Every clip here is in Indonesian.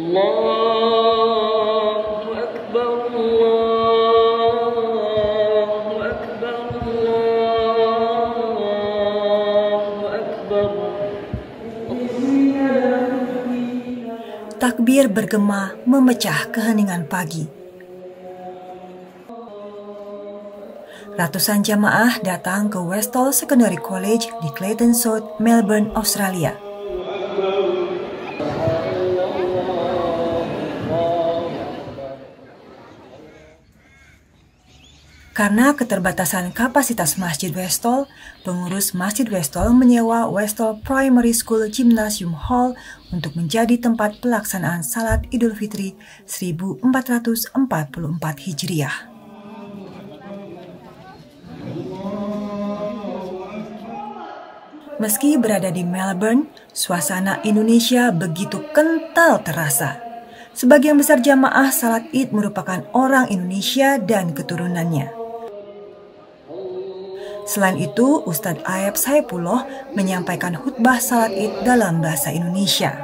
Allahu Akbar, Allahu Akbar, Allahu Akbar. Takbir bergema memecah keheningan pagi. Ratusan jamaah datang ke Westall Secondary College di Clayton South, Melbourne, Australia. Karena keterbatasan kapasitas Masjid Westall, pengurus Masjid Westall menyewa Westall Primary School Gymnasium Hall untuk menjadi tempat pelaksanaan Salat Idul Fitri 1444 Hijriah. Meski berada di Melbourne, suasana Indonesia begitu kental terasa. Sebagian besar jamaah salat Id merupakan orang Indonesia dan keturunannya. Selain itu, Ustadz Aeb Saipullah menyampaikan khutbah salat Id dalam bahasa Indonesia.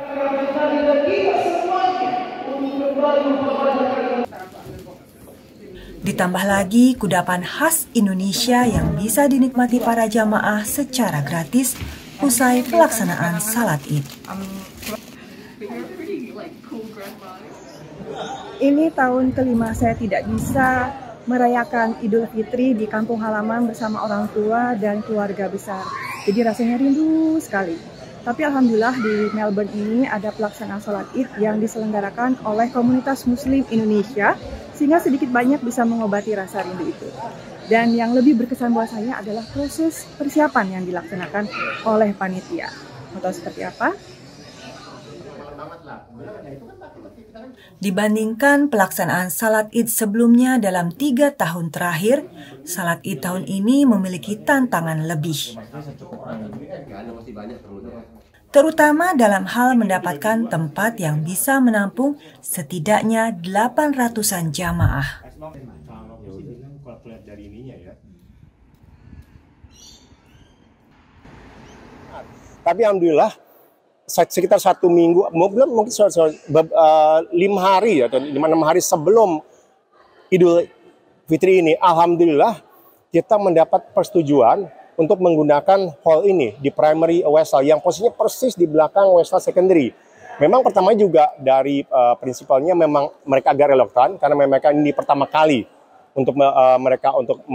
Ditambah lagi kudapan khas Indonesia yang bisa dinikmati para jamaah secara gratis usai pelaksanaan salat Id. Ini tahun kelima saya tidak bisa merayakan Idul Fitri di kampung halaman bersama orang tua dan keluarga besar. Jadi rasanya rindu sekali. Tapi alhamdulillah di Melbourne ini ada pelaksanaan sholat Id yang diselenggarakan oleh komunitas Muslim Indonesia, sehingga sedikit banyak bisa mengobati rasa rindu itu. Dan yang lebih berkesan buat saya adalah proses persiapan yang dilaksanakan oleh panitia. Mau tahu seperti apa? Dibandingkan pelaksanaan salat Id sebelumnya dalam 3 tahun terakhir, salat Id tahun ini memiliki tantangan lebih. Terutama dalam hal mendapatkan tempat yang bisa menampung setidaknya 800-an jamaah. Tapi alhamdulillah sekitar 1 minggu, mungkin 5 hari atau 5-6 hari sebelum Idul Fitri ini, alhamdulillah kita mendapat persetujuan untuk menggunakan hall ini di Primary Westall yang posisinya persis di belakang Westall Secondary. Memang pertama juga dari prinsipalnya memang mereka agak reluctant karena mereka ini pertama kali untuk mereka untuk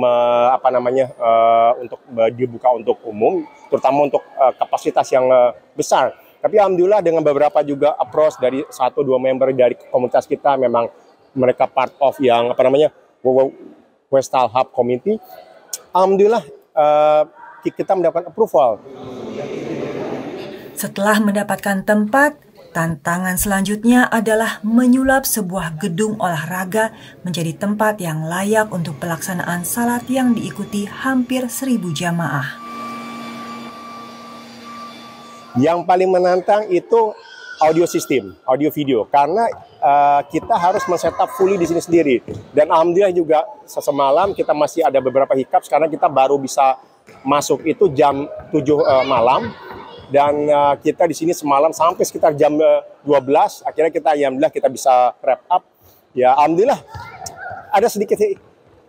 untuk dibuka untuk umum, terutama untuk kapasitas yang besar. Tapi alhamdulillah dengan beberapa juga approach dari 1-2 member dari komunitas kita, memang mereka part of yang Westall Hub Committee. Alhamdulillah kita mendapatkan approval. Setelah mendapatkan tempat, tantangan selanjutnya adalah menyulap sebuah gedung olahraga menjadi tempat yang layak untuk pelaksanaan salat yang diikuti hampir 1.000 jamaah. Yang paling menantang itu audio system, audio video, karena kita harus men-setup fully di sini sendiri. Dan alhamdulillah juga semalam kita masih ada beberapa hiccups karena kita baru bisa masuk itu jam 7 malam. Dan kita di sini semalam sampai sekitar jam 12, akhirnya alhamdulillah kita bisa wrap up. Ya alhamdulillah ada sedikit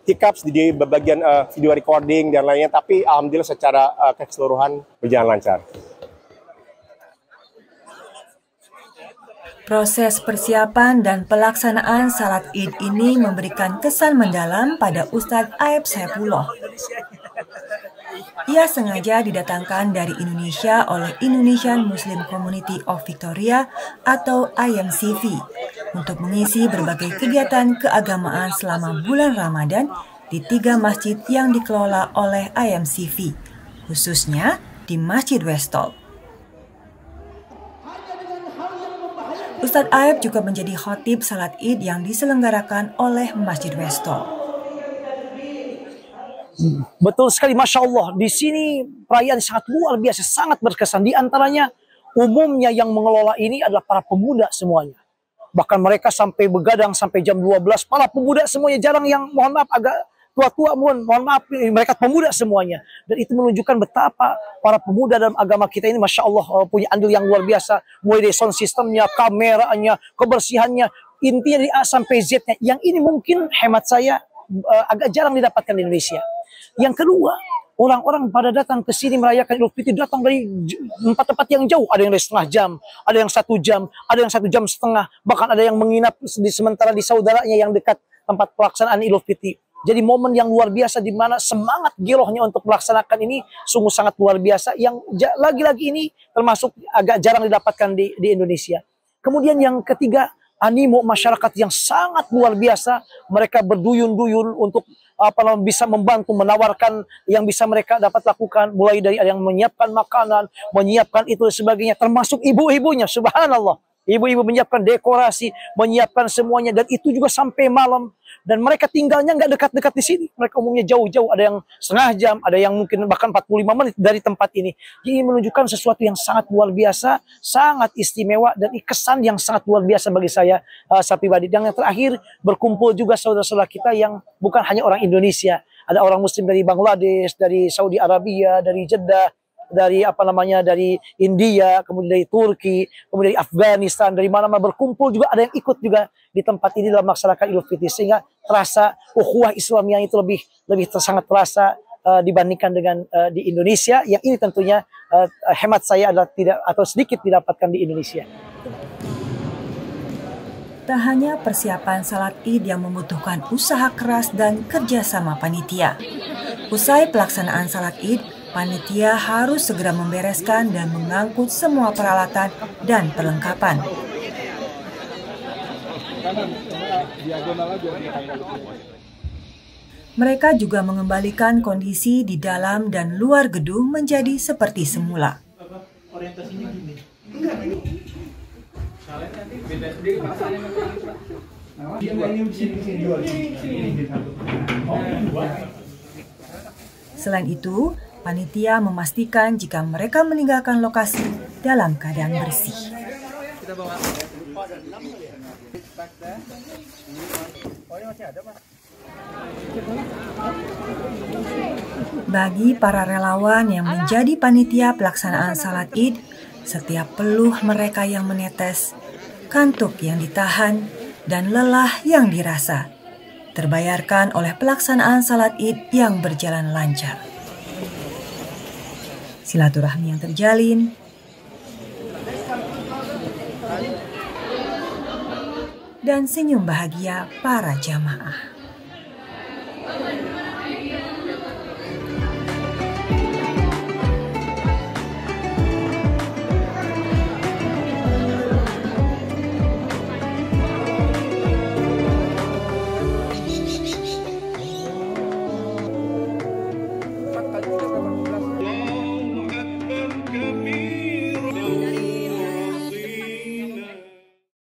hiccups di bagian video recording dan lainnya, tapi alhamdulillah secara keseluruhan berjalan lancar. Proses persiapan dan pelaksanaan salat Id ini memberikan kesan mendalam pada Ustadz Aeb Saipullah. Ia sengaja didatangkan dari Indonesia oleh Indonesian Muslim Community of Victoria atau IMCV untuk mengisi berbagai kegiatan keagamaan selama bulan Ramadan di 3 masjid yang dikelola oleh IMCV, khususnya di Masjid Westall. Ustadz Aeb juga menjadi khotib salat Id yang diselenggarakan oleh Masjid Westall. Betul sekali, Masya Allah. Di sini perayaan sangat luar biasa, sangat berkesan. Di antaranya umumnya yang mengelola ini adalah para pemuda semuanya. Bahkan mereka sampai begadang sampai jam 12. Para pemuda semuanya, jarang yang mohon maaf agak tua-tua, mohon maaf, mereka pemuda semuanya. Dan itu menunjukkan betapa para pemuda dalam agama kita ini, Masya Allah, punya andil yang luar biasa. Mulai dari sound systemnya, kameranya, kebersihannya, intinya dari A sampai Z-nya. Yang ini mungkin hemat saya agak jarang didapatkan di Indonesia. Yang kedua, orang-orang pada datang ke sini merayakan Idul Fitri datang dari tempat-tempat yang jauh. Ada yang dari setengah jam, ada yang 1 jam, ada yang 1 jam setengah. Bahkan ada yang menginap sementara di saudaranya yang dekat tempat pelaksanaan Idul Fitri. Jadi momen yang luar biasa di mana semangat girohnya untuk melaksanakan ini sungguh sangat luar biasa. Yang lagi-lagi ini termasuk agak jarang didapatkan di Indonesia. Kemudian yang ketiga, animo masyarakat yang sangat luar biasa. Mereka berduyun-duyun untuk bisa membantu menawarkan yang bisa mereka dapat lakukan. Mulai dari ada yang menyiapkan makanan, menyiapkan itu dan sebagainya. Termasuk ibu-ibunya, subhanallah. Ibu-ibu menyiapkan dekorasi, menyiapkan semuanya. Dan itu juga sampai malam. Dan mereka tinggalnya nggak dekat-dekat di sini. Mereka umumnya jauh-jauh. Ada yang setengah jam, ada yang mungkin bahkan 45 menit dari tempat ini. Jadi menunjukkan sesuatu yang sangat luar biasa, sangat istimewa, dan kesan yang sangat luar biasa bagi saya pribadi. Dan yang terakhir, berkumpul juga saudara-saudara kita yang bukan hanya orang Indonesia. Ada orang Muslim dari Bangladesh, dari Saudi Arabia, dari Jeddah, dari dari India, kemudian dari Turki, kemudian dari Afghanistan, dari mana-mana berkumpul juga, ada yang ikut juga di tempat ini dalam melaksanakan Idul Fitri, sehingga terasa ukhuwah Islamiyah itu lebih sangat terasa dibandingkan dengan di Indonesia, yang ini tentunya hemat saya adalah tidak atau sedikit didapatkan di Indonesia. Tak hanya persiapan salat Id yang membutuhkan usaha keras dan kerjasama panitia. Usai pelaksanaan salat Id, panitia harus segera membereskan dan mengangkut semua peralatan dan perlengkapan. Mereka juga mengembalikan kondisi di dalam dan luar gedung menjadi seperti semula. Selain itu, panitia memastikan jika mereka meninggalkan lokasi dalam keadaan bersih. Bagi para relawan yang menjadi panitia pelaksanaan salat Id, setiap peluh mereka yang menetes, kantuk yang ditahan, dan lelah yang dirasa terbayarkan oleh pelaksanaan salat Id yang berjalan lancar. Silaturahmi yang terjalin, dan senyum bahagia para jamaah.